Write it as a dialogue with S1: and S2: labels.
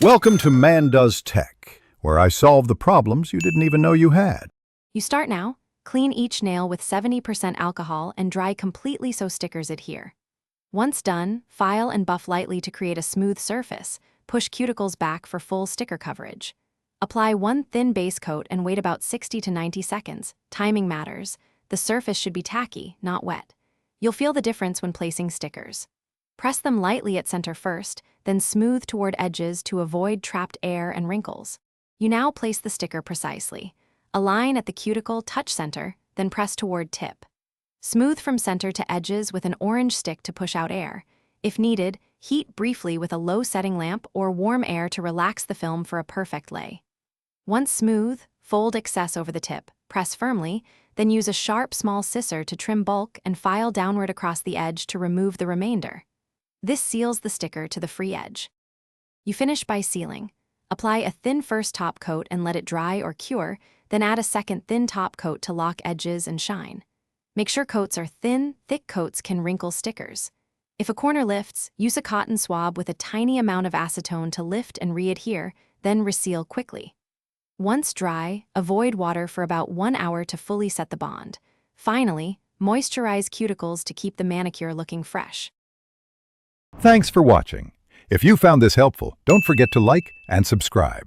S1: Welcome to Man Does Tech, where I solve the problems you didn't even know you had.
S2: You start now, clean each nail with 70% alcohol and dry completely so stickers adhere. Once done, file and buff lightly to create a smooth surface. Push cuticles back for full sticker coverage. Apply one thin base coat and wait about 60 to 90 seconds. Timing matters. The surface should be tacky, not wet. You'll feel the difference when placing stickers. Press them lightly at center first, then smooth toward edges to avoid trapped air and wrinkles. You now place the sticker precisely. Align at the cuticle touch center, then press toward tip. Smooth from center to edges with an orange stick to push out air. If needed, heat briefly with a low setting lamp or warm air to relax the film for a perfect lay. Once smooth, fold excess over the tip, press firmly, then use a sharp small scissor to trim bulk and file downward across the edge to remove the remainder. This seals the sticker to the free edge. You finish by sealing. Apply a thin first top coat and let it dry or cure, then add a second thin top coat to lock edges and shine. Make sure coats are thin, thick coats can wrinkle stickers. If a corner lifts, use a cotton swab with a tiny amount of acetone to lift and re-adhere, then reseal quickly. Once dry, avoid water for about 1 hour to fully set the bond. Finally, moisturize cuticles to keep the manicure looking fresh.
S1: Thanks for watching. If you found this helpful, don't forget to like and subscribe.